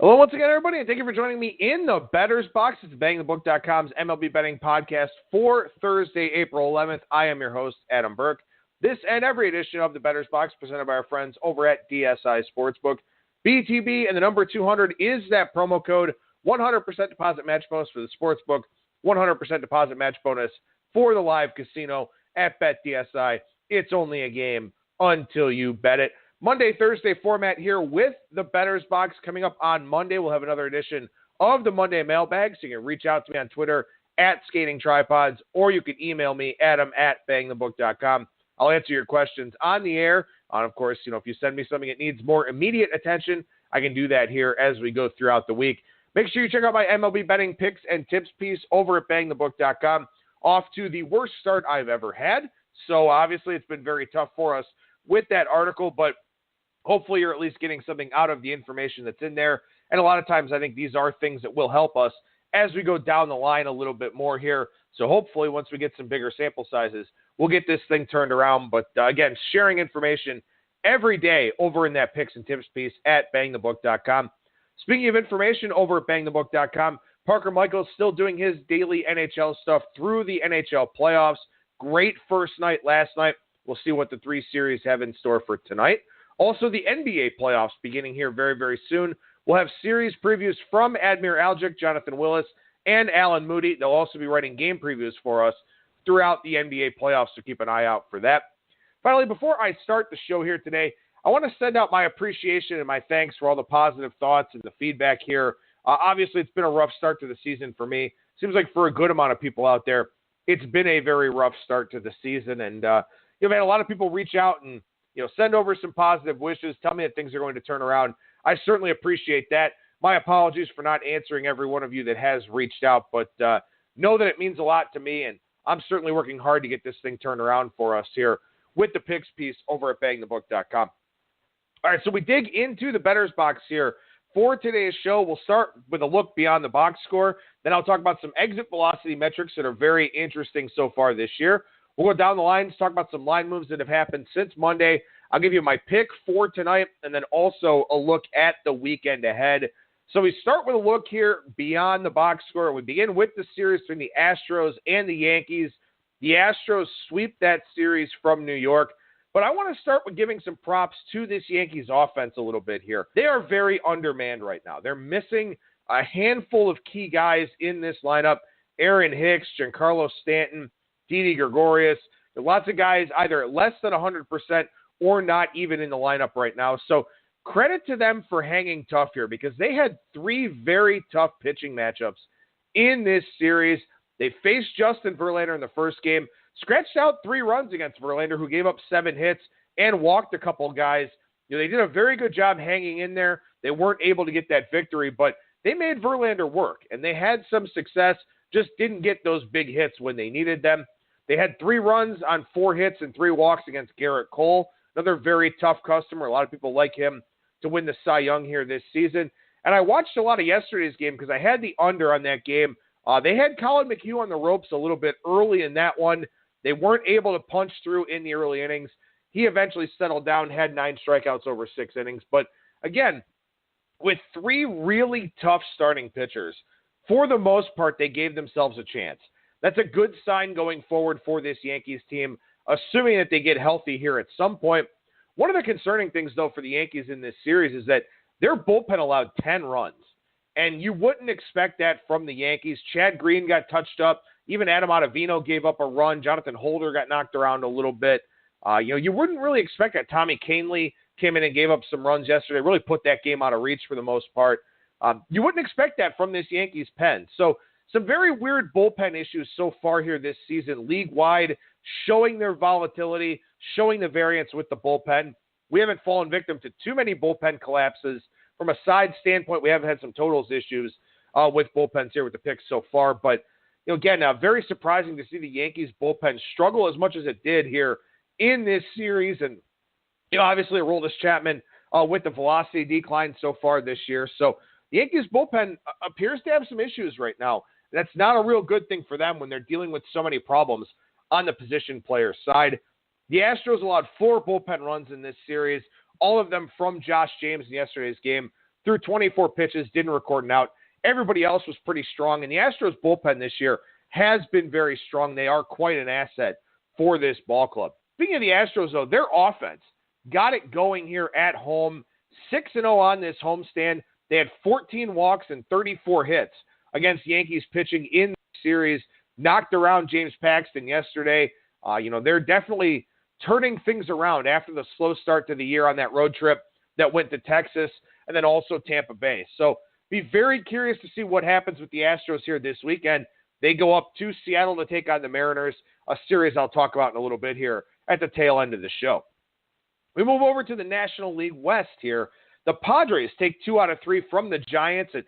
Hello once again, everybody, and thank you for joining me in the Bettor's Box. It's BangTheBook.com's MLB betting podcast for Thursday, April 11th. I am your host, Adam Burke. This and every edition of the Bettor's Box presented by our friends over at DSI Sportsbook. BTB and the number 200 is that promo code. 100% deposit match bonus for the Sportsbook. 100% deposit match bonus for the live casino at BetDSI. It's only a game until you bet it. Monday, Thursday format here with the Bettor's Box. Coming up on Monday, we'll have another edition of the Monday Mailbag, so you can reach out to me on Twitter at Skating Tripods, or you can email me, adam@bangthebook.com. I'll answer your questions on the air. And of course, if you send me something that needs more immediate attention, I can do that here as we go throughout the week. Make sure you check out my MLB betting picks and tips piece over at bangthebook.com. Off to the worst start I've ever had. So obviously it's been very tough for us with that article, but hopefully you're at least getting something out of the information that's in there. And a lot of times I think these are things that will help us as we go down the line a little bit more here. So hopefully once we get some bigger sample sizes, we'll get this thing turned around. But again, sharing information every day over in that picks and tips piece at bangthebook.com. Speaking of information over at bangthebook.com, Parker Michael's still doing his daily NHL stuff through the NHL playoffs. Great first night last night. We'll see what the three series have in store for tonight. Also, the NBA playoffs beginning here very, very soon. We'll have series previews from Admir Algic, Jonathan Willis, and Alan Moody. They'll also be writing game previews for us throughout the NBA playoffs, so keep an eye out for that. Finally, before I start the show here today, I want to send out my appreciation and my thanks for all the positive thoughts and the feedback here. Obviously, it's been a rough start to the season for me. Seems like for a good amount of people out there, it's been a very rough start to the season. And, I've had a lot of people reach out and, send over some positive wishes, tell me that things are going to turn around. I certainly appreciate that. My apologies for not answering every one of you that has reached out, but know that it means a lot to me, and I'm certainly working hard to get this thing turned around for us here with the picks piece over at bangthebook.com. All right, so we dig into the Bettor's Box here. For today's show, we'll start with a look beyond the box score. Then I'll talk about some exit velocity metrics that are very interesting so far this year. We'll go down the lines, talk about some line moves that have happened since Monday. I'll give you my pick for tonight, and then also a look at the weekend ahead. So we start with a look here beyond the box score. We begin with the series between the Astros and the Yankees. The Astros sweep that series from New York. But I want to start with giving some props to this Yankees offense a little bit here. They are very undermanned right now. They're missing a handful of key guys in this lineup. Aaron Hicks, Giancarlo Stanton, Didi Gregorius. There are lots of guys either at less than 100% or not even in the lineup right now. So credit to them for hanging tough here because they had three very tough pitching matchups in this series. They faced Justin Verlander in the first game, scratched out 3 runs against Verlander, who gave up 7 hits and walked a couple guys. They did a very good job hanging in there. They weren't able to get that victory, but they made Verlander work, and they had some success, just didn't get those big hits when they needed them. They had 3 runs on 4 hits and 3 walks against Garrett Cole, another very tough customer. A lot of people like him to win the Cy Young here this season. And I watched a lot of yesterday's game because I had the under on that game. They had Colin McHugh on the ropes a little bit early in that one. They weren't able to punch through in the early innings. He eventually settled down, had 9 strikeouts over 6 innings. But again, with 3 really tough starting pitchers, for the most part, they gave themselves a chance. That's a good sign going forward for this Yankees team, assuming that they get healthy here at some point. One of the concerning things, though, for the Yankees in this series is that their bullpen allowed 10 runs. And you wouldn't expect that from the Yankees. Chad Green got touched up. Even Adam Ottavino gave up a run. Jonathan Holder got knocked around a little bit. You wouldn't really expect that. Tommy Kahnle came in and gave up some runs yesterday, really put that game out of reach for the most part. You wouldn't expect that from this Yankees pen. So some very weird bullpen issues so far here this season, league-wide, showing their volatility, showing the variance with the bullpen. We haven't fallen victim to too many bullpen collapses. From a side standpoint, we have had some totals issues with bullpens here with the picks so far. But, again, very surprising to see the Yankees bullpen struggle as much as it did here in this series. And, obviously, Aroldis Chapman with the velocity decline so far this year. So the Yankees bullpen appears to have some issues right now. That's not a real good thing for them when they're dealing with so many problems on the position player side. The Astros allowed 4 bullpen runs in this series, all of them from Josh James in yesterday's game. threw 24 pitches, didn't record an out. Everybody else was pretty strong, and the Astros bullpen this year has been very strong. They are quite an asset for this ball club. Speaking of the Astros, though, their offense got it going here at home, 6-0 on this homestand. They had 14 walks and 34 hits against Yankees pitching in the series, knocked around James Paxton yesterday. They're definitely turning things around after the slow start to the year on that road trip that went to Texas and then also Tampa Bay. So be very curious to see what happens with the Astros here this weekend. They go up to Seattle to take on the Mariners, a series I'll talk about in a little bit here at the tail end of the show. We move over to the National League West here. The Padres take 2 out of 3 from the Giants, and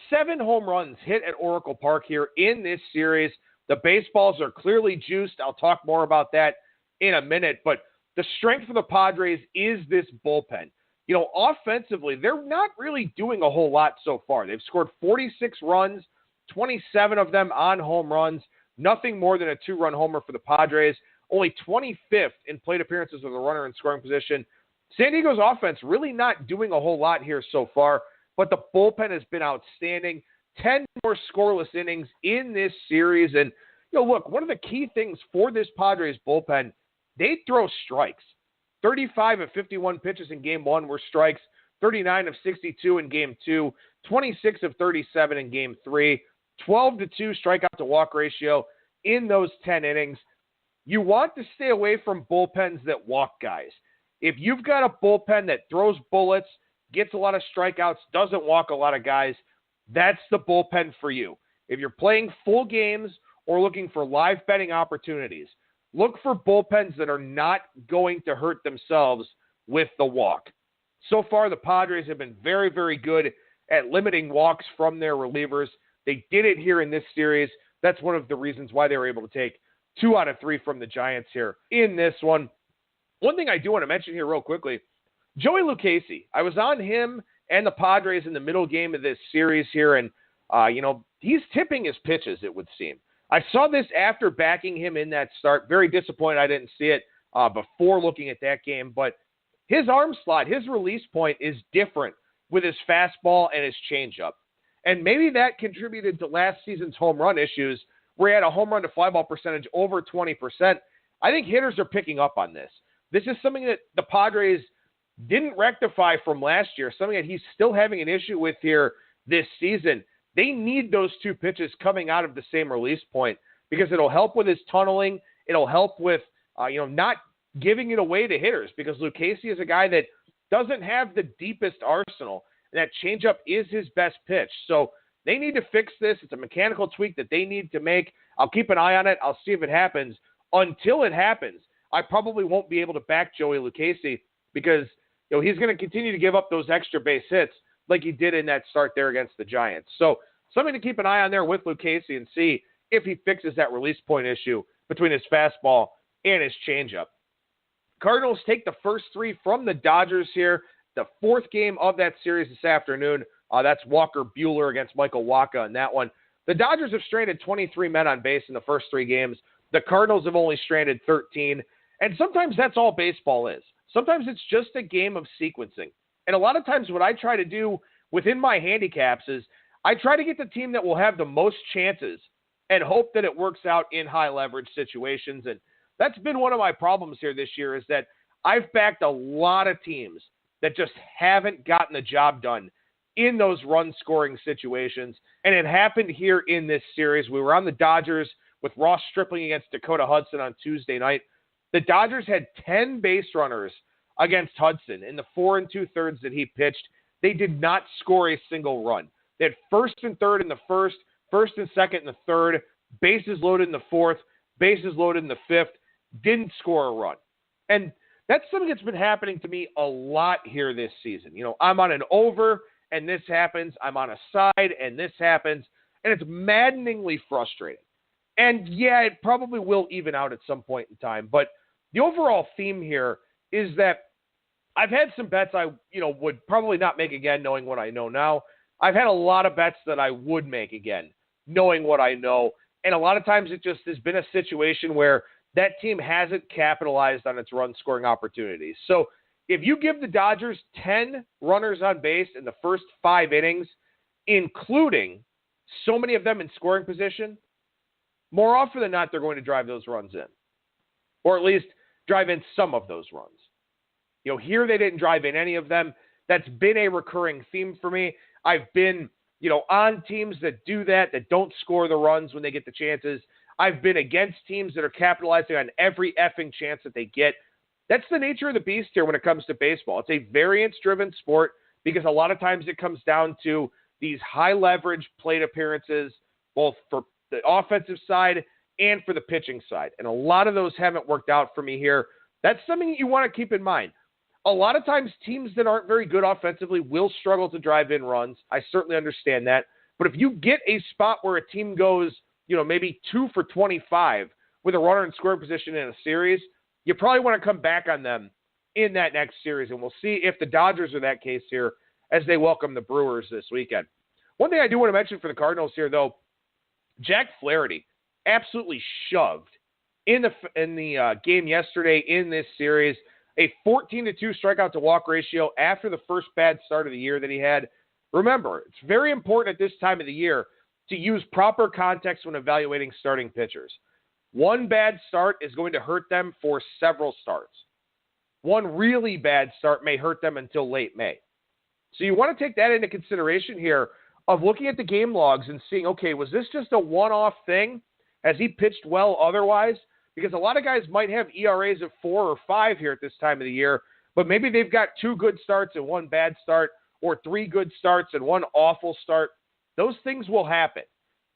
7 home runs hit at Oracle Park here in this series. The baseballs are clearly juiced. I'll talk more about that in a minute, but the strength of the Padres is this bullpen. Offensively, they're not really doing a whole lot so far. They've scored 46 runs, 27 of them on home runs, nothing more than a 2-run homer for the Padres, only 25th in plate appearances with a runner in scoring position. San Diego's offense really not doing a whole lot here so far, but the bullpen has been outstanding. 10 more scoreless innings in this series. And, look, one of the key things for this Padres bullpen, they throw strikes. 35 of 51 pitches in Game 1 were strikes, 39 of 62 in Game 2, 26 of 37 in Game 3, 12-2 strikeout-to-walk ratio in those 10 innings. You want to stay away from bullpens that walk guys. If you've got a bullpen that throws bullets, gets a lot of strikeouts, doesn't walk a lot of guys, that's the bullpen for you. If you're playing full games or looking for live betting opportunities, look for bullpens that are not going to hurt themselves with the walk. So far, the Padres have been very, very good at limiting walks from their relievers. They did it here in this series. That's one of the reasons why they were able to take 2 out of 3 from the Giants here in this one. One thing I do want to mention here real quickly, Joey Lucchesi. I was on him and the Padres in the middle game of this series here, and, he's tipping his pitches, it would seem. I saw this after backing him in that start. Very disappointed I didn't see it before looking at that game, but his arm slot, his release point is different with his fastball and his changeup. And maybe that contributed to last season's home run issues where he had a home run to fly ball percentage over 20%. I think hitters are picking up on this. This is something that the Padres didn't rectify from last year, something that he's still having an issue with here this season. They need those 2 pitches coming out of the same release point because it'll help with his tunneling. It'll help with, not giving it away to hitters because Lucchesi is a guy that doesn't have the deepest arsenal. And that changeup is his best pitch. So they need to fix this. It's a mechanical tweak that they need to make. I'll keep an eye on it. I'll see if it happens. Until it happens, I probably won't be able to back Joey Lucchesi because he's going to continue to give up those extra base hits like he did in that start there against the Giants. So something to keep an eye on there with Lucchesi and see if he fixes that release point issue between his fastball and his changeup. Cardinals take the first 3 from the Dodgers here. The 4th game of that series this afternoon. That's Walker Buehler against Michael Wacha in that one. The Dodgers have stranded 23 men on base in the first 3 games. The Cardinals have only stranded 13. And sometimes that's all baseball is. Sometimes it's just a game of sequencing. And a lot of times what I try to do within my handicaps is I try to get the team that will have the most chances and hope that it works out in high leverage situations. And that's been one of my problems here this year is that I've backed a lot of teams that just haven't gotten the job done in those run scoring situations. And it happened here in this series. We were on the Dodgers with Ross Stripling against Dakota Hudson on Tuesday night. The Dodgers had 10 base runners against Hudson in the 4 2/3 that he pitched. They did not score a single run. They had 1st and 3rd in the 1st, 1st and 2nd in the 3rd, bases loaded in the 4th, bases loaded in the 5th, didn't score a run. And that's something that's been happening to me a lot here this season. I'm on an over and this happens. I'm on a side and this happens. And it's maddeningly frustrating. And yeah, it probably will even out at some point in time. But the overall theme here is that I've had some bets I, would probably not make again knowing what I know now. I've had a lot of bets that I would make again knowing what I know. And a lot of times it just has been a situation where that team hasn't capitalized on its run scoring opportunities. So If you give the Dodgers 10 runners on base in the first 5 innings, including so many of them in scoring position, more often than not, they're going to drive those runs in. Or at least drive in some of those runs. Here they didn't drive in any of them. That's been a recurring theme for me. I've been, on teams that do that don't score the runs when they get the chances. I've been against teams that are capitalizing on every effing chance that they get. That's the nature of the beast here when it comes to baseball. It's a variance-driven sport because a lot of times it comes down to these high-leverage plate appearances, both for the offensive side and for the pitching side. And a lot of those haven't worked out for me here. That's something that you want to keep in mind. A lot of times teams that aren't very good offensively will struggle to drive in runs. I certainly understand that. But if you get a spot where a team goes, maybe 2 for 25 with a runner in scoring position in a series, you probably want to come back on them in that next series. And we'll see if the Dodgers are that case here as they welcome the Brewers this weekend. One thing I do want to mention for the Cardinals here, though, Jack Flaherty absolutely shoved in the game yesterday in this series. A 14-2 strikeout to walk ratio after the first bad start of the year that he had. Remember, it's very important at this time of the year to use proper context when evaluating starting pitchers. One bad start is going to hurt them for several starts. One really bad start may hurt them until late May. So you want to take that into consideration here of looking at the game logs and seeing, okay, was this just a one-off thing? Has he pitched well otherwise? Because a lot of guys might have ERAs of 4 or 5 here at this time of the year, but maybe they've got 2 good starts and 1 bad start, or 3 good starts and 1 awful start. Those things will happen.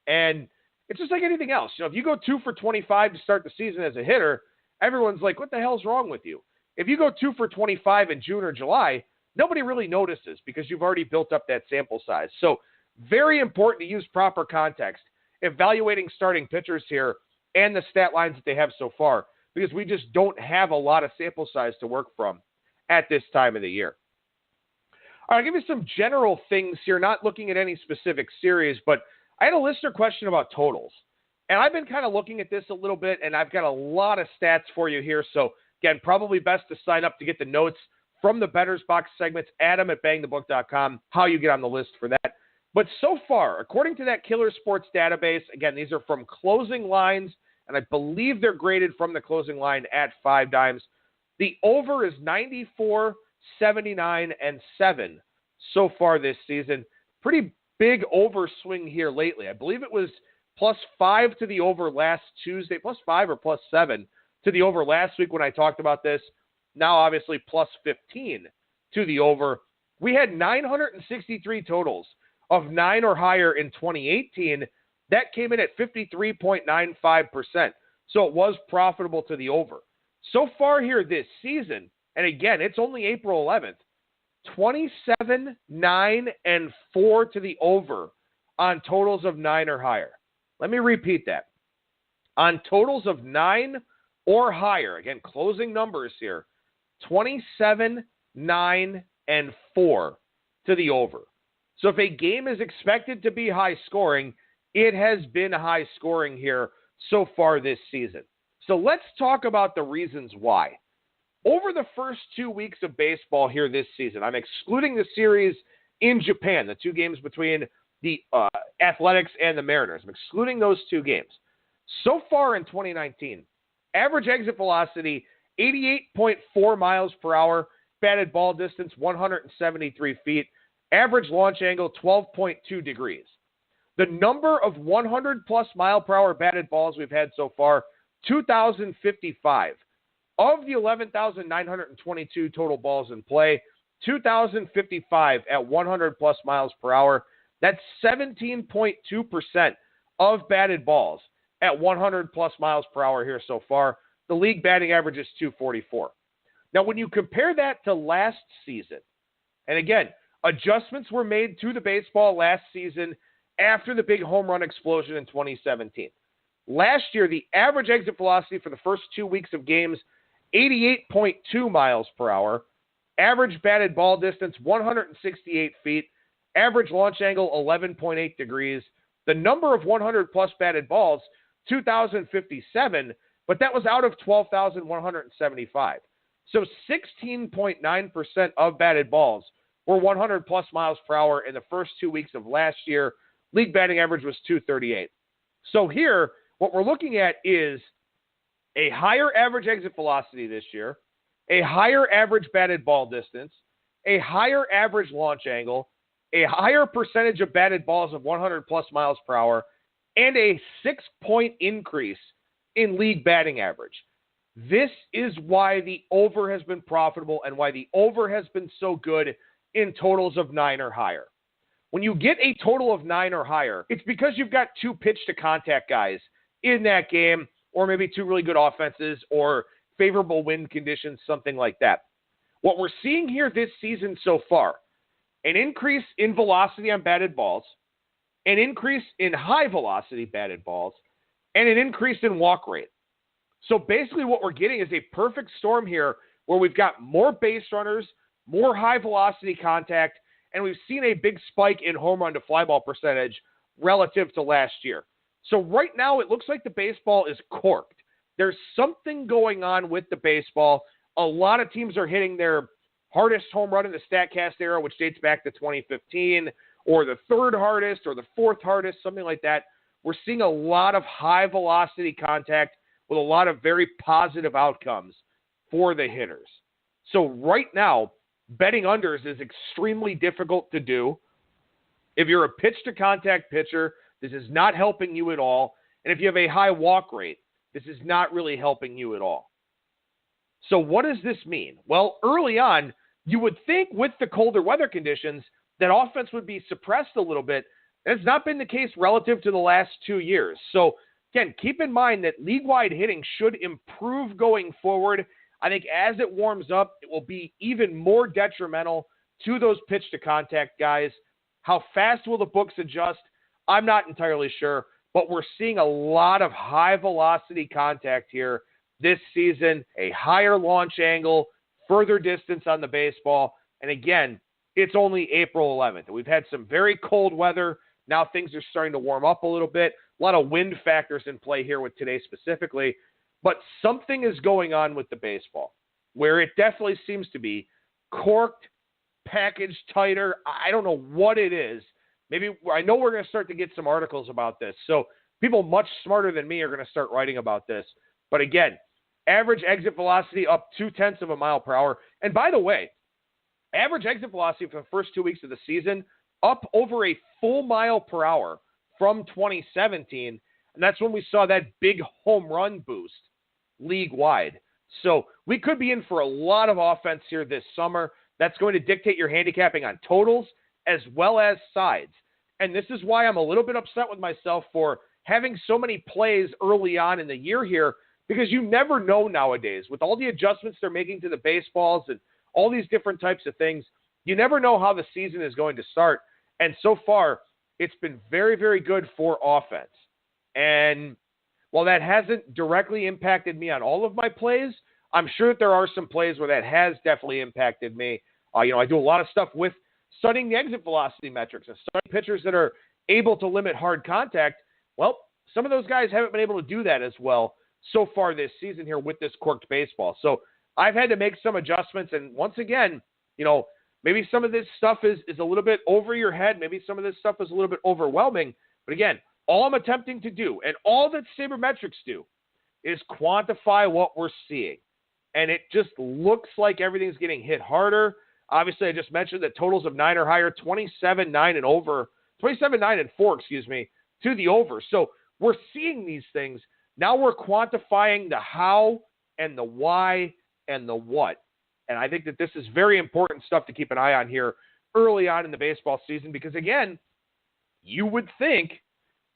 And it's just like anything else. If you go 2 for 25 to start the season as a hitter, everyone's like, what the hell's wrong with you? If you go 2 for 25 in June or July, nobody really notices because you've already built up that sample size. So very important to use proper context, evaluating starting pitchers here and the stat lines that they have so far, because we just don't have a lot of sample size to work from at this time of the year. All right, I'll give you some general things here, not looking at any specific series, but I had a listener question about totals. And I've been kind of looking at this a little bit, and I've got a lot of stats for you here. So, again, probably best to sign up to get the notes from the Bettor's Box segments, adam@bangthebook.com, how you get on the list for that. But so far, according to that Killer Sports database, again, these are from closing lines, and I believe they're graded from the closing line at 5 dimes. The over is 94, 79, and 7 so far this season. Pretty big overswing here lately. I believe it was +5 to the over last Tuesday, +5 or +7 to the over last week when I talked about this. Now, obviously, +15 to the over. We had 963 totals of 9 or higher in 2018. That came in at 53.95%. So it was profitable to the over. So far here this season, and again, it's only April 11th, 27, 9, and 4 to the over on totals of 9 or higher. Let me repeat that. On totals of 9 or higher, again, closing numbers here, 27, 9, and 4 to the over. So if a game is expected to be high scoring, it has been high scoring here so far this season. So let's talk about the reasons why. Over the first 2 weeks of baseball here this season, I'm excluding the series in Japan, the 2 games between the Athletics and the Mariners. I'm excluding those 2 games. So far in 2019, average exit velocity, 88.4 miles per hour, batted ball distance, 173 feet, average launch angle, 12.2 degrees. The number of 100-plus mile-per-hour batted balls we've had so far, 2,055. Of the 11,922 total balls in play, 2,055 at 100-plus miles per hour. That's 17.2% of batted balls at 100-plus miles per hour here so far. The league batting average is 244. Now, when you compare that to last season, and again, adjustments were made to the baseball last season after the big home run explosion in 2017. Last year, the average exit velocity for the first 2 weeks of games, 88.2 miles per hour. Average batted ball distance, 168 feet. Average launch angle, 11.8 degrees. The number of 100-plus batted balls, 2,057, but that was out of 12,175. So 16.9% of batted balls were 100-plus miles per hour in the first 2 weeks of last year. League batting average was 238. So here, what we're looking at is a higher average exit velocity this year, a higher average batted ball distance, a higher average launch angle, a higher percentage of batted balls of 100-plus miles per hour, and a 6-point increase in league batting average. This is why the over has been profitable and why the over has been so good in totals of 9 or higher. When you get a total of 9 or higher, it's because you've got 2 pitch-to-contact guys in that game, or maybe 2 really good offenses, or favorable wind conditions, something like that. What we're seeing here this season so far, an increase in velocity on batted balls, an increase in high velocity batted balls, and an increase in walk rate. So basically what we're getting is a perfect storm here where we've got more base runners, more high velocity contact, and we've seen a big spike in home run to fly ball percentage relative to last year. So right now it looks like the baseball is corked. There's something going on with the baseball. A lot of teams are hitting their hardest home run in the StatCast era, which dates back to 2015, or the third hardest or the fourth hardest, something like that. We're seeing a lot of high velocity contact with a lot of very positive outcomes for the hitters. So right now, betting unders is extremely difficult to do. If you're a pitch-to-contact pitcher, this is not helping you at all. And if you have a high walk rate, this is not really helping you at all. So what does this mean? Well, early on, you would think with the colder weather conditions that offense would be suppressed a little bit. That's not been the case relative to the last 2 years. So, again, keep in mind that league-wide hitting should improve going forward. I think as it warms up, it will be even more detrimental to those pitch-to-contact guys. How fast will the books adjust? I'm not entirely sure, but we're seeing a lot of high-velocity contact here this season, a higher launch angle, further distance on the baseball, and again, it's only April 11th. We've had some very cold weather. Now things are starting to warm up a little bit. A lot of wind factors in play here with today specifically, but something is going on with the baseball where it definitely seems to be corked, packaged tighter. I don't know what it is. Maybe I know we're going to start to get some articles about this. So people much smarter than me are going to start writing about this. But again, average exit velocity up 0.2 of a mile per hour. And by the way, average exit velocity for the first 2 weeks of the season up over a full mile per hour from 2017. And that's when we saw that big home run boost league-wide. So we could be in for a lot of offense here this summer. That's going to dictate your handicapping on totals as well as sides. And this is why I'm a little bit upset with myself for having so many plays early on in the year here, because you never know nowadays. With all the adjustments they're making to the baseballs and all these different types of things, you never know how the season is going to start. And so far, it's been very, very good for offense. And while that hasn't directly impacted me on all of my plays, I'm sure that there are some plays where that has definitely impacted me. I do a lot of stuff with studying the exit velocity metrics and studying pitchers that are able to limit hard contact. Well, some of those guys haven't been able to do that as well so far this season here with this corked baseball. So I've had to make some adjustments. And once again, maybe some of this stuff is a little bit over your head. Maybe some of this stuff is a little bit overwhelming. But again, all I'm attempting to do and all that sabermetrics do is quantify what we're seeing. And it just looks like everything's getting hit harder. Obviously, I just mentioned that totals of 9 or higher, 27-9 and over, 27-9 and 4, to the over. So we're seeing these things. Now we're quantifying the how and the why and the what. And I think that this is very important stuff to keep an eye on here early on in the baseball season, because again, you would think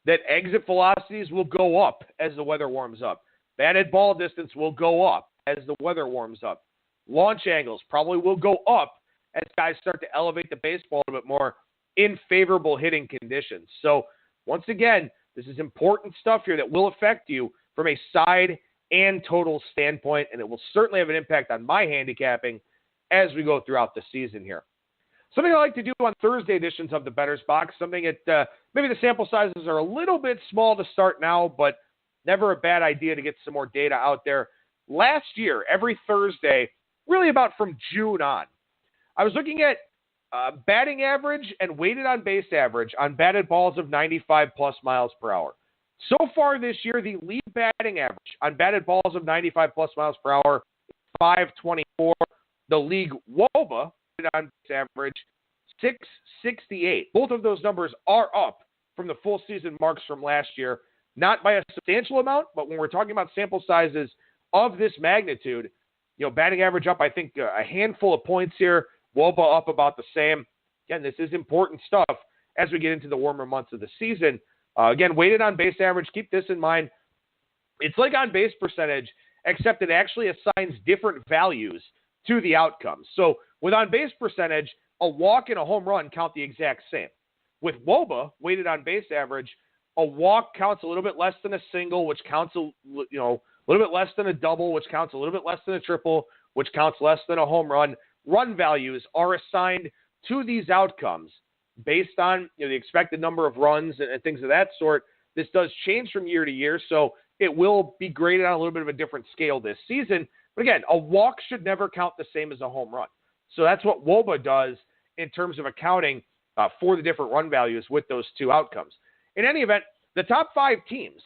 that exit velocities will go up as the weather warms up. Batted ball distance will go up as the weather warms up. Launch angles probably will go up as guys start to elevate the baseball a little bit more in favorable hitting conditions. So once again, this is important stuff here that will affect you from a side and total standpoint, and it will certainly have an impact on my handicapping as we go throughout the season here. Something I like to do on Thursday editions of the Bettor's Box, something that maybe the sample sizes are a little bit small to start now, but never a bad idea to get some more data out there. Last year, every Thursday, really about from June on. I was looking at batting average and weighted on base average on batted balls of 95-plus miles per hour. So far this year, the league batting average on batted balls of 95-plus miles per hour is 524. The league WOBA on base average, 668. Both of those numbers are up from the full season marks from last year. Not by a substantial amount, but when we're talking about sample sizes of this magnitude, batting average up, I think, a handful of points here. WOBA up about the same. Again, this is important stuff as we get into the warmer months of the season. Again, weighted on base average, keep this in mind. It's like on base percentage, except it actually assigns different values to the outcomes. So with on base percentage, a walk and a home run count the exact same. With WOBA, weighted on base average, a walk counts a little bit less than a single, which counts a little bit less than a double, which counts a little bit less than a triple, which counts less than a home run. Run values are assigned to these outcomes based on the expected number of runs and things of that sort. This does change from year to year, so it will be graded on a little bit of a different scale this season. But again, a walk should never count the same as a home run. So that's what WOBA does in terms of accounting for the different run values with those two outcomes. In any event, the top 5 teams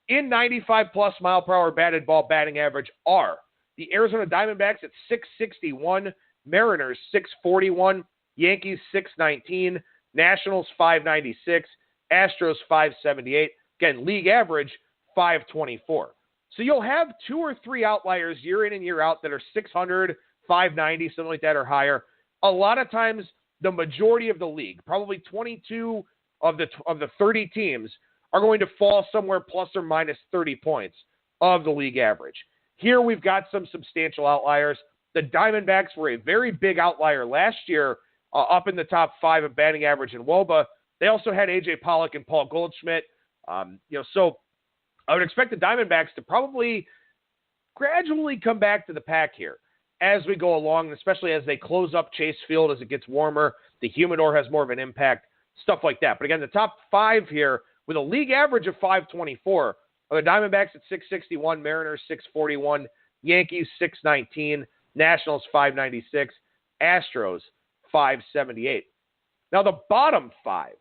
in 95-plus mile per hour batted ball batting average are the Arizona Diamondbacks at 661, Mariners 641, Yankees 619, Nationals 596, Astros 578. Again, league average 524. So you'll have 2 or 3 outliers year in and year out that are 600, 590, something like that or higher. A lot of times, the majority of the league, probably 22 of the 30 teams, are going to fall somewhere plus or minus 30 points of the league average. Here we've got some substantial outliers. The Diamondbacks were a very big outlier last year, up in the top 5 of batting average in WOBA. They also had A.J. Pollock and Paul Goldschmidt. So I would expect the Diamondbacks to probably gradually come back to the pack here as we go along, especially as they close up Chase Field as it gets warmer. The humidor has more of an impact, stuff like that. But again, the top 5 here with a league average of 524 are the Diamondbacks at 661, Mariners 641, Yankees 619, Nationals 596, Astros 578. Now the bottom 5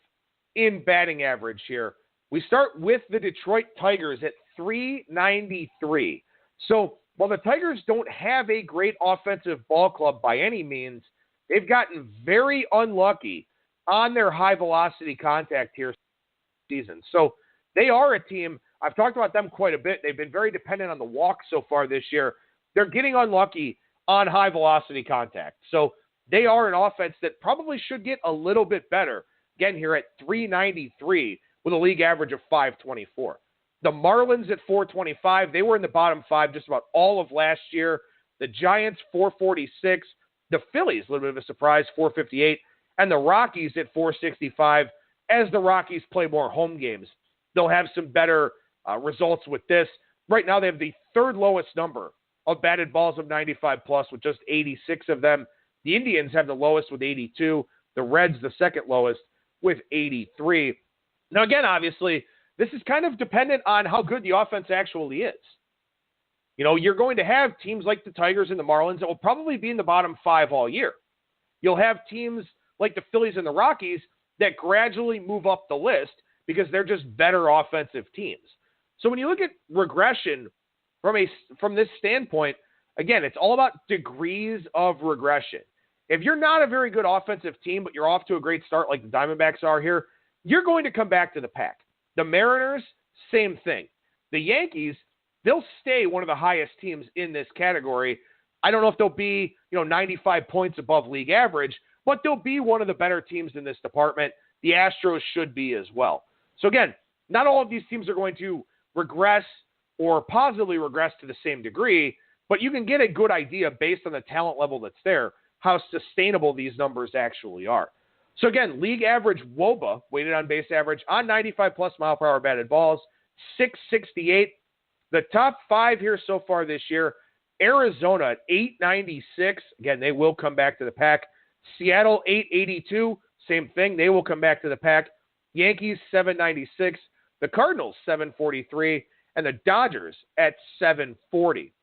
in batting average here, we start with the Detroit Tigers at 393. So while the Tigers don't have a great offensive ball club by any means, they've gotten very unlucky on their high velocity contact here this season. So they are a team, I've talked about them quite a bit. They've been very dependent on the walk so far this year. They're getting unlucky on high velocity contact. So they are an offense that probably should get a little bit better. Again, here at 393 with a league average of 524. The Marlins at 425, they were in the bottom 5 just about all of last year. The Giants, 446. The Phillies, a little bit of a surprise, 458. And the Rockies at 465. As the Rockies play more home games, they'll have some better results with this. Right now, they have the 3rd lowest number of batted balls of 95-plus with just 86 of them. The Indians have the lowest with 82. The Reds, the 2nd lowest with 83. Now, again, obviously, this is kind of dependent on how good the offense actually is. You're going to have teams like the Tigers and the Marlins that will probably be in the bottom 5 all year. You'll have teams like the Phillies and the Rockies that gradually move up the list because they're just better offensive teams. So when you look at regression from this standpoint, again, it's all about degrees of regression. If you're not a very good offensive team, but you're off to a great start like the Diamondbacks are here, you're going to come back to the pack. The Mariners, same thing. The Yankees, they'll stay one of the highest teams in this category. I don't know if they'll be, 95 points above league average, but they'll be one of the better teams in this department. The Astros should be as well. So again, not all of these teams are going to regress or positively regress to the same degree, but you can get a good idea based on the talent level that's there, how sustainable these numbers actually are. So again, league average WOBA, weighted on base average, on 95-plus mile per hour batted balls, 668. The top 5 here so far this year, Arizona at 896. Again, they will come back to the pack. Seattle, 882. Same thing. They will come back to the pack. Yankees, 796. The Cardinals, 743. And the Dodgers at 740.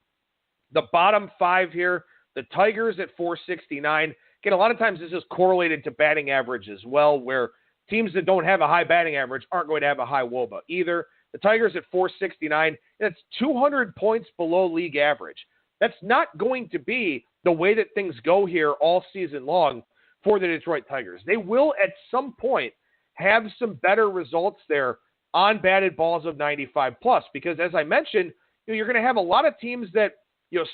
The bottom 5 here, The Tigers at 469. Again, a lot of times this is correlated to batting average as well, where teams that don't have a high batting average aren't going to have a high WOBA either. The Tigers at 469. That's 200 points below league average. That's not going to be the way that things go here all season long for the Detroit Tigers. They will at some point have some better results there on batted balls of 95 plus, because as I mentioned, you're going to have a lot of teams that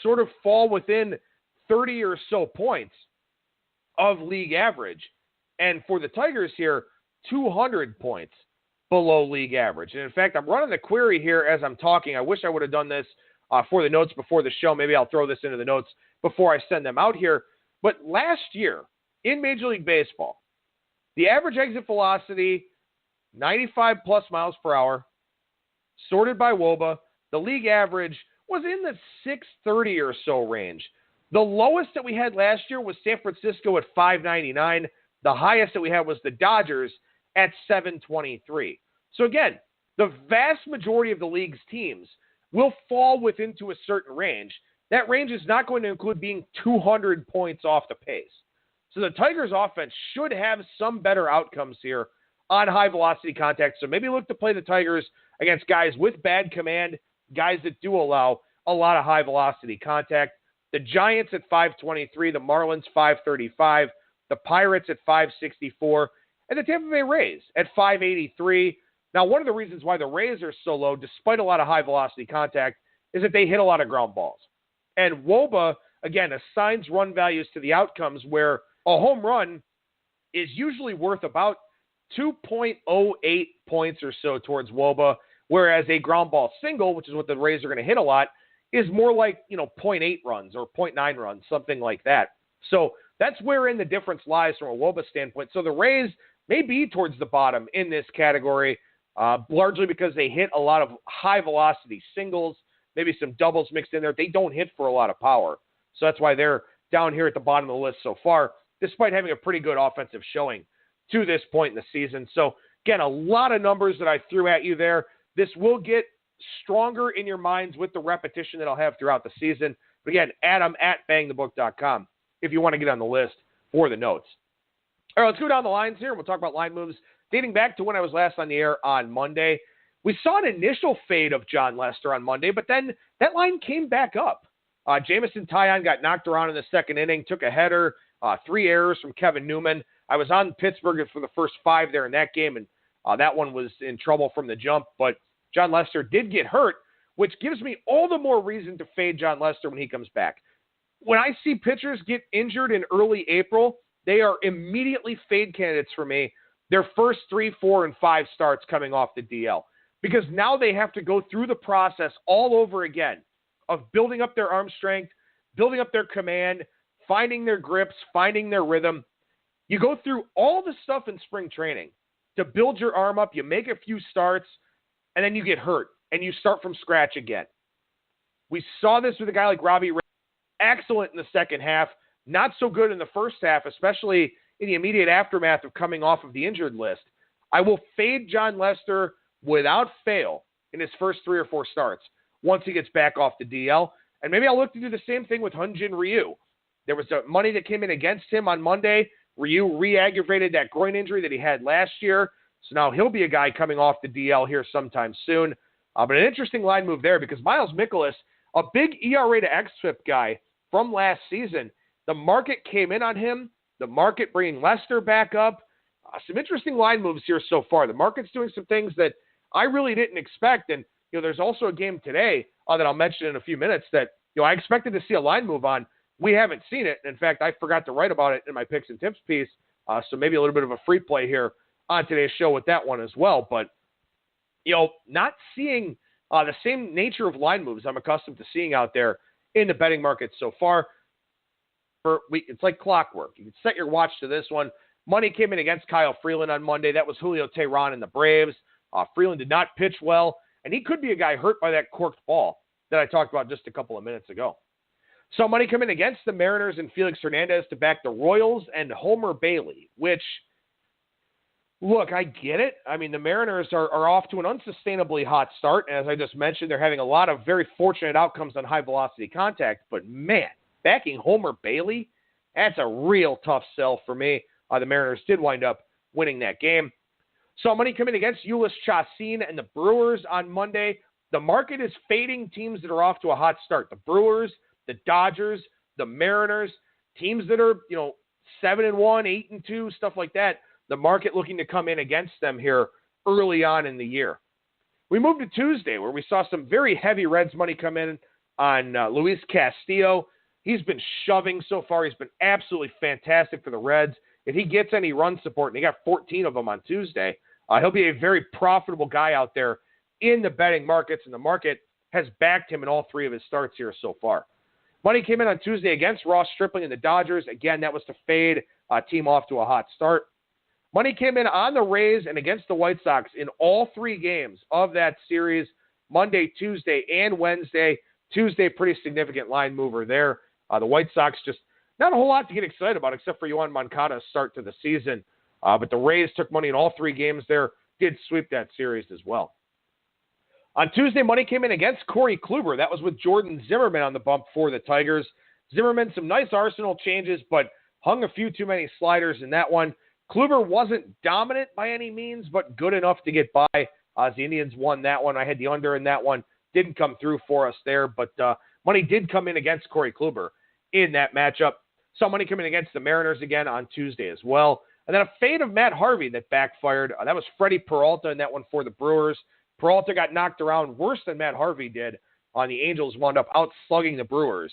sort of fall within 30 or so points of league average. And for the Tigers here, 200 points below league average. And in fact, I'm running the query here as I'm talking. I wish I would have done this for the notes before the show. Maybe I'll throw this into the notes before I send them out here. But last year in Major League Baseball, the average exit velocity, 95 plus miles per hour, sorted by WOBA. The league average was in the 630 or so range. The lowest that we had last year was San Francisco at 599. The highest that we had was the Dodgers at 723. So again, the vast majority of the league's teams will fall within to a certain range. That range is not going to include being 200 points off the pace. So the Tigers offense should have some better outcomes here on high velocity contact. So maybe look to play the Tigers against guys with bad command, guys that do allow a lot of high velocity contact. The Giants at 523, the Marlins 535, the Pirates at 564, and the Tampa Bay Rays at 583. Now, one of the reasons why the Rays are so low, despite a lot of high velocity contact, is that they hit a lot of ground balls. And WOBA, again, assigns run values to the outcomes where a home run is usually worth about 2.08 points or so towards WOBA, whereas a ground ball single, which is what the Rays are going to hit a lot, is more like, 0.8 runs or 0.9 runs, something like that. So that's wherein the difference lies from a WOBA standpoint. So the Rays may be towards the bottom in this category, largely because they hit a lot of high velocity singles, maybe some doubles mixed in there. They don't hit for a lot of power. So that's why they're down here at the bottom of the list so far, despite having a pretty good offensive showing to this point in the season. So again, a lot of numbers that I threw at you there. This will get stronger in your minds with the repetition that I'll have throughout the season. But again, Adam at bangthebook.com if you want to get on the list for the notes. All right, let's go down the lines here. We'll talk about line moves dating back to when I was last on the air on Monday. We saw an initial fade of Jon Lester on Monday, but then that line came back up. Jamison Taillon got knocked around in the second inning, took a header, 3 errors from Kevin Newman. I was on Pittsburgh for the first 5 there in that game, and that one was in trouble from the jump. But Jon Lester did get hurt, which gives me all the more reason to fade Jon Lester when he comes back. When I see pitchers get injured in early April, they are immediately fade candidates for me. Their first 3, 4, and 5 starts coming off the DL. Because now they have to go through the process all over again of building up their arm strength, building up their command, finding their grips, finding their rhythm. You go through all the stuff in spring training to build your arm up. You make a few starts, and then you get hurt, and you start from scratch again. We saw this with a guy like Robbie Ray. Excellent in the second half, not so good in the first half, especially in the immediate aftermath of coming off of the injured list. I will fade Jon Lester without fail in his first 3 or 4 starts once he gets back off the DL. And maybe I'll look to do the same thing with Hyun-Jin Ryu. There was money that came in against him on Monday. Ryu re-aggravated that groin injury that he had last year. So now he'll be a guy coming off the DL here sometime soon. But an interesting line move there because Miles Mikolas, a big ERA to xFIP guy from last season, the market came in on him. The market bringing Lester back up. Some interesting line moves here so far. The market's doing some things that I really didn't expect. And, there's also a game today that I'll mention in a few minutes that, I expected to see a line move on. We haven't seen it. In fact, I forgot to write about it in my picks and tips piece. So maybe a little bit of a free play here on today's show with that one as well. But, not seeing the same nature of line moves I'm accustomed to seeing out there in the betting market so far. It's like clockwork. You can set your watch to this one. Money came in against Kyle Freeland on Monday. That was Julio Teheran and the Braves. Freeland did not pitch well, and he could be a guy hurt by that corked ball that I talked about just a couple of minutes ago. So money come in against the Mariners and Felix Hernandez to back the Royals and Homer Bailey, which, look, I get it. I mean, the Mariners are off to an unsustainably hot start. And as I just mentioned, they're having a lot of very fortunate outcomes on high-velocity contact. But, man, backing Homer Bailey, that's a real tough sell for me. The Mariners did wind up winning that game. Saw money come in against Ulyss Chacin and the Brewers on Monday. The market is fading teams that are off to a hot start. The Brewers, the Dodgers, the Mariners, teams that are, 7-1, 8-2, stuff like that. The market looking to come in against them here early on in the year. We moved to Tuesday, where we saw some very heavy Reds money come in on Luis Castillo. He's been shoving so far. He's been absolutely fantastic for the Reds. If he gets any run support, and he got 14 of them on Tuesday, he'll be a very profitable guy out there in the betting markets, and the market has backed him in all three of his starts here so far. Money came in on Tuesday against Ross Stripling and the Dodgers. Again, that was to fade a team off to a hot start. Money came in on the Rays and against the White Sox in all three games of that series, Monday, Tuesday, and Wednesday. Tuesday, pretty significant line mover there. The White Sox just not a whole lot to get excited about except for Yoan Moncada's start to the season. But the Rays took money in all three games there, did sweep that series as well. On Tuesday, money came in against Corey Kluber. That was with Jordan Zimmermann on the bump for the Tigers. Zimmermann, some nice arsenal changes, but hung a few too many sliders in that one. Kluber wasn't dominant by any means, but good enough to get by as the Indians won that one. I had the under in that one. Didn't come through for us there, but money did come in against Corey Kluber in that matchup. Saw money come in against the Mariners again on Tuesday as well. And then a fade of Matt Harvey that backfired. That was Freddie Peralta in that one for the Brewers. Peralta got knocked around worse than Matt Harvey did. The Angels wound up out-slugging the Brewers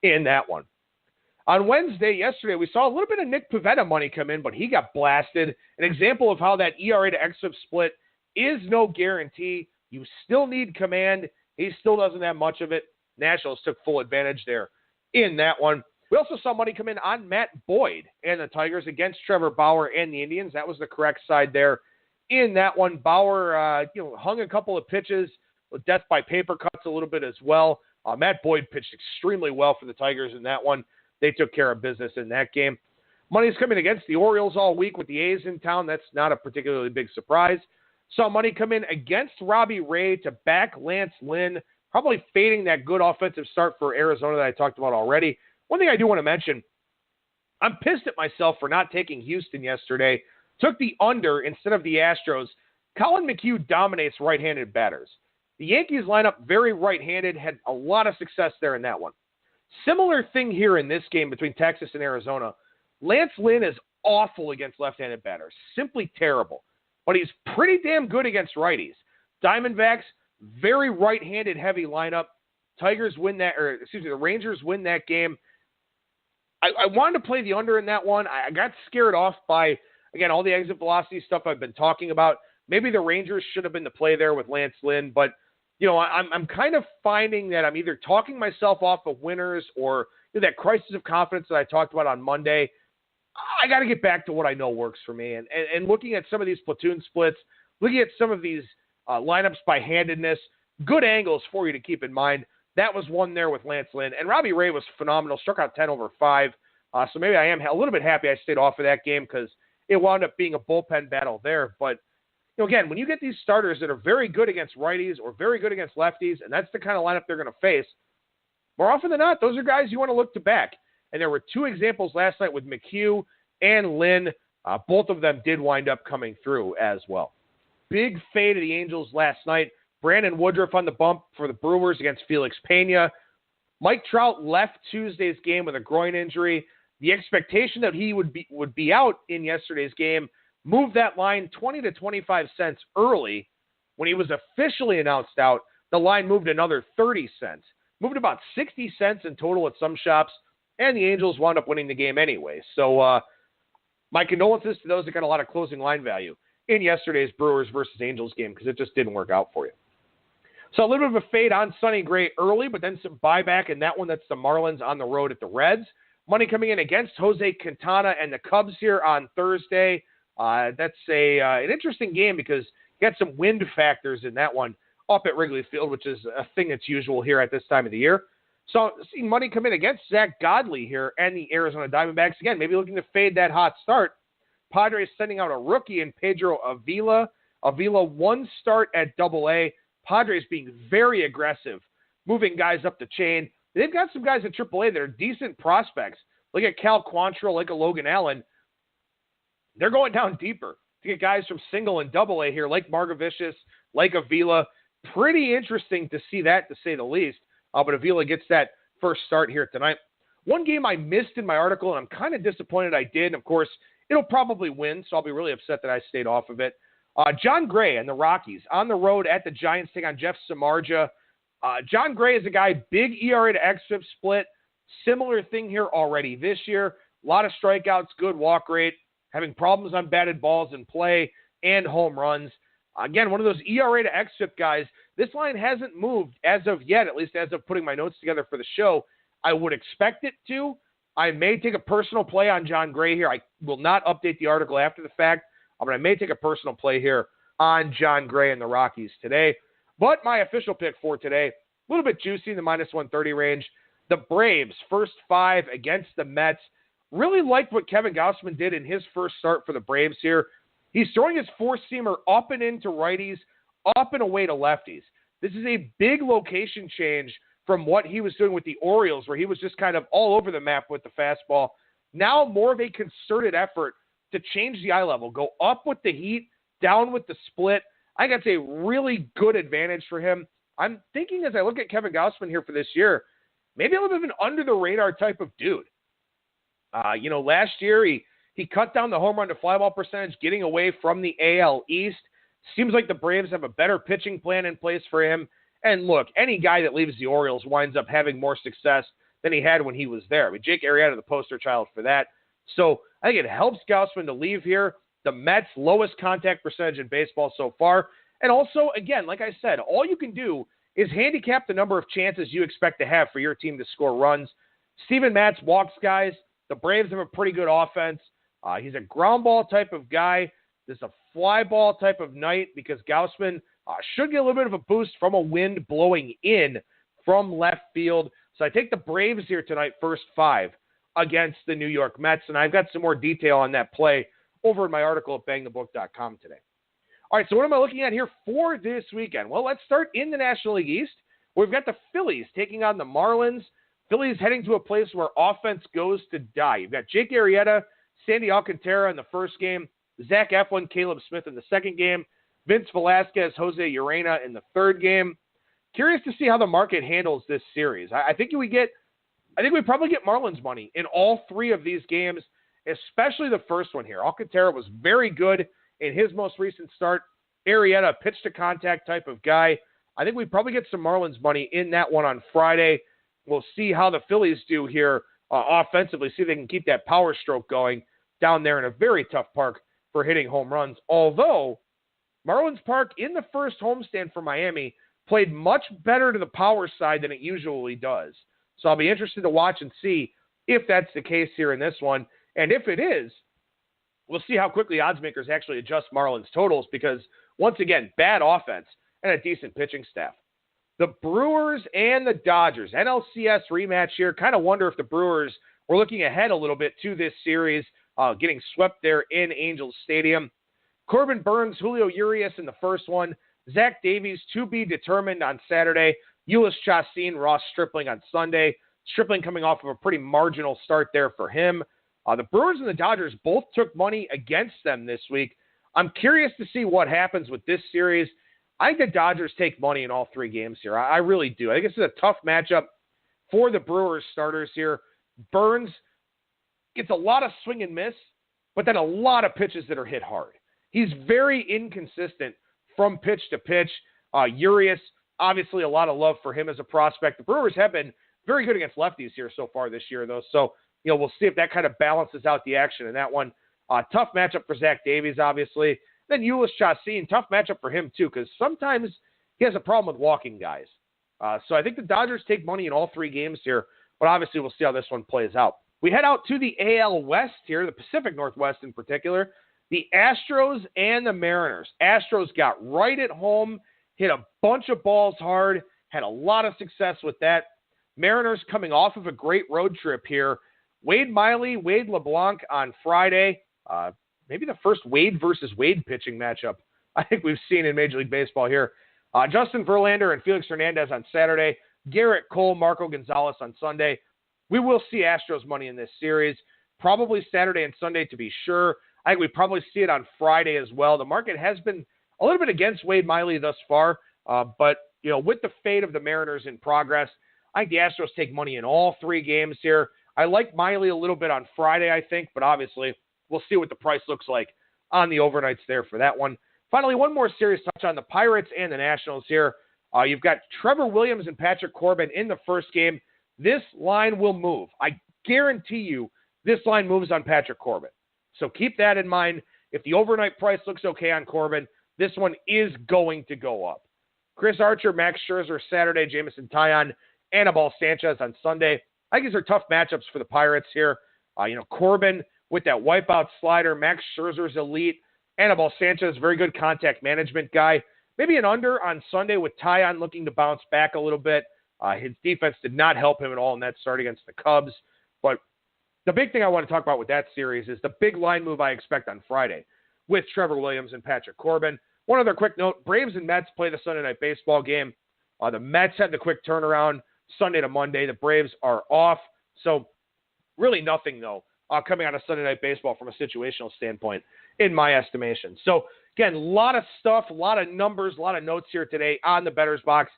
in that one. On Wednesday, yesterday, we saw a little bit of Nick Pivetta money come in, but he got blasted. An example of how that ERA to xFIP split is no guarantee. You still need command. He still doesn't have much of it. Nationals took full advantage there in that one. We also saw money come in on Matt Boyd and the Tigers against Trevor Bauer and the Indians. That was the correct side there in that one. Bauer hung a couple of pitches with death by paper cuts a little bit as well. Matt Boyd pitched extremely well for the Tigers in that one. They took care of business in that game. Money's coming against the Orioles all week with the A's in town. That's not a particularly big surprise. Saw money come in against Robbie Ray to back Lance Lynn, probably fading that good offensive start for Arizona that I talked about already. One thing I do want to mention, I'm pissed at myself for not taking Houston yesterday. Took the under instead of the Astros. Colin McHugh dominates right-handed batters. The Yankees lineup very right-handed, had a lot of success there in that one. Similar thing here in this game between Texas and Arizona. Lance Lynn is awful against left-handed batters. Simply terrible. But he's pretty damn good against righties. Diamondbacks, very right-handed heavy lineup. The Rangers win that game. I wanted to play the under in that one. I got scared off by, again, all the exit velocity stuff I've been talking about. Maybe the Rangers should have been the play there with Lance Lynn, but I'm kind of finding that I'm either talking myself off of winners or that crisis of confidence that I talked about on Monday. I got to get back to what I know works for me. And looking at some of these platoon splits, looking at some of these lineups by handedness, good angles for you to keep in mind. That was one there with Lance Lynn. And Robbie Ray was phenomenal, struck out 10 over 5. So maybe I am a little bit happy I stayed off of that game because it wound up being a bullpen battle there. But, again, when you get these starters that are very good against righties or very good against lefties, and that's the kind of lineup they're going to face, more often than not, those are guys you want to look to back. And there were two examples last night with McHugh and Lynn. Both of them did wind up coming through as well. Big fade of the Angels last night. Brandon Woodruff on the bump for the Brewers against Felix Pena. Mike Trout left Tuesday's game with a groin injury. The expectation that he would be out in yesterday's game moved that line 20 to 25 cents early. When he was officially announced out, the line moved another 30 cents. Moved about 60 cents in total at some shops, and the Angels wound up winning the game anyway. So my condolences to those that got a lot of closing line value in yesterday's Brewers versus Angels game because it just didn't work out for you. So a little bit of a fade on Sonny Gray early, but then some buyback in that one. That's the Marlins on the road at the Reds. Money coming in against Jose Quintana and the Cubs here on Thursday. That's an interesting game because you got some wind factors in that one up at Wrigley Field, which is a thing that's usual here at this time of the year. So seeing money come in against Zach Godley here and the Arizona Diamondbacks. Again, maybe looking to fade that hot start. Padres sending out a rookie in Pedro Avila. Avila one start at Double-A. Padres being very aggressive, moving guys up the chain. they've got some guys at AAA that are decent prospects. Look at Cal Quantrill, like a Logan Allen. They're going down deeper to get guys from single and double A here, like Margevicius, like Avila. Pretty interesting to see that, to say the least. But Avila gets that first start here tonight. One game I missed in my article, and I'm kind of disappointed I did. And of course, it'll probably win, so I'll be really upset that I stayed off of it. John Gray and the Rockies on the road at the Giants take on Jeff Samardzija. John Gray is a guy, big ERA to xFIP split. Similar thing here already this year. A lot of strikeouts, good walk rate, having problems on batted balls in play and home runs. Again, one of those ERA to xFIP guys. This line hasn't moved as of yet, at least as of putting my notes together for the show. I would expect it to. I may take a personal play on John Gray here. I will not update the article after the fact, but I may take a personal play here on John Gray and the Rockies today. But my official pick for today, a little bit juicy in the minus 130 range. The Braves, first 5 against the Mets. Really liked what Kevin Gausman did in his first start for the Braves here. He's throwing his four-seamer up and into righties, up and away to lefties. This is a big location change from what he was doing with the Orioles, where he was just kind of all over the map with the fastball. Now more of a concerted effort to change the eye level, go up with the heat, down with the split. I think that's a really good advantage for him. I'm thinking as I look at Kevin Gausman here for this year, maybe a little bit of an under-the-radar type of dude. Last year he cut down the home run to fly ball percentage, getting away from the AL East. Seems like the Braves have a better pitching plan in place for him. And look, any guy that leaves the Orioles winds up having more success than he had when he was there. I mean, Jake Arrieta, the poster child for that. So I think it helps Gausman to leave here. The Mets' lowest contact percentage in baseball so far. And also, again, like I said, all you can do is handicap the number of chances you expect to have for your team to score runs. Steven Matz walks guys. The Braves have a pretty good offense. He's a ground ball type of guy. This is a fly ball type of night because Gausman should get a little bit of a boost from a wind blowing in from left field. So I take the Braves here tonight, first 5 against the New York Mets. And I've got some more detail on that play over in my article at bangthebook.com today. All right, so what am I looking at here for this weekend? Well, let's start in the National League East. We've got the Phillies taking on the Marlins. Phillies heading to a place where offense goes to die. You've got Jake Arrieta, Sandy Alcantara in the first game, Zach Eflin, Caleb Smith in the second game, Vince Velasquez, Jose Urena in the third game. Curious to see how the market handles this series. I think we probably get Marlins money in all 3 of these games, especially the first one here. Alcantara was very good in his most recent start. Arrieta, pitch to contact type of guy. I think we probably get some Marlins money in that one on Friday. We'll see how the Phillies do here offensively, see if they can keep that power stroke going down there in a very tough park for hitting home runs. Although Marlins Park in the first homestand for Miami played much better to the power side than it usually does. So I'll be interested to watch and see if that's the case here in this one. And if it is, we'll see how quickly oddsmakers actually adjust Marlins totals because, once again, bad offense and a decent pitching staff. The Brewers and the Dodgers, NLCS rematch here. Kind of wonder if the Brewers were looking ahead a little bit to this series, getting swept there in Angels Stadium. Corbin Burns, Julio Urias in the first one. Zach Davies to be determined on Saturday. Ulis Chassin, Ross Stripling on Sunday. Stripling coming off of a pretty marginal start there for him. The Brewers and the Dodgers both took money against them this week. I'm curious to see what happens with this series. I think the Dodgers take money in all 3 games here. I really do. I think this is a tough matchup for the Brewers starters here. Burns gets a lot of swing and miss, but then a lot of pitches that are hit hard. He's very inconsistent from pitch to pitch. Urias, obviously a lot of love for him as a prospect. The Brewers have been very good against lefties here so far this year, though. So, we'll see if that kind of balances out the action in that one. Tough matchup for Zach Davies, obviously. Then Ulis Chassin, tough matchup for him, too, because sometimes he has a problem with walking guys. So I think the Dodgers take money in all 3 games here, but obviously we'll see how this one plays out. We head out to the AL West here, the Pacific Northwest in particular. The Astros and the Mariners. Astros got right at home, hit a bunch of balls hard, had a lot of success with that. Mariners coming off of a great road trip here. Wade Miley, Wade LeBlanc on Friday. Maybe the first Wade versus Wade pitching matchup I think we've seen in Major League Baseball here. Justin Verlander and Felix Hernandez on Saturday. Garrett Cole, Marco Gonzalez on Sunday. We will see Astros money in this series, probably Saturday and Sunday to be sure. I think we probably see it on Friday as well. The market has been a little bit against Wade Miley thus far, but with the fate of the Mariners in progress, I think the Astros take money in all 3 games here. I like Miley a little bit on Friday, I think, but obviously we'll see what the price looks like on the overnights there for that one. Finally, one more series touch on the Pirates and the Nationals here. You've got Trevor Williams and Patrick Corbin in the first game. This line will move. I guarantee you this line moves on Patrick Corbin. So keep that in mind. If the overnight price looks okay on Corbin, this one is going to go up. Chris Archer, Max Scherzer Saturday, Jameson Taillon, Anibal Sanchez on Sunday. I think these are tough matchups for the Pirates here. Corbin with that wipeout slider, Max Scherzer's elite, Anibal Sanchez, very good contact management guy. Maybe an under on Sunday with Taillon looking to bounce back a little bit. His defense did not help him at all in that start against the Cubs. But the big thing I want to talk about with that series is the big line move I expect on Friday with Trevor Williams and Patrick Corbin. One other quick note, Braves and Mets play the Sunday Night Baseball game. The Mets had the quick turnaround Sunday to Monday. The Braves are off. So really nothing, though, coming out of Sunday Night Baseball from a situational standpoint, in my estimation. So, again, a lot of stuff, a lot of numbers, a lot of notes here today on the Bettor's Box.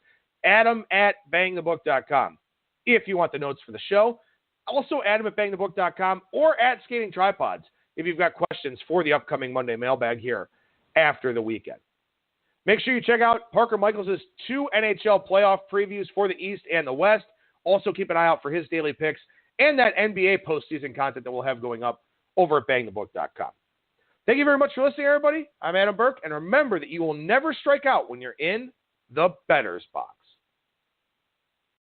Adam at bangthebook.com if you want the notes for the show. Also, Adam at bangthebook.com or at Skating Tripods if you've got questions for the upcoming Monday mailbag here after the weekend. Make sure you check out Parker Michaels' 2 NHL playoff previews for the East and the West. Also, keep an eye out for his daily picks and that NBA postseason content that we'll have going up over at bangthebook.com. Thank you very much for listening, everybody. I'm Adam Burke, and remember that you will never strike out when you're in the Bettor's Box.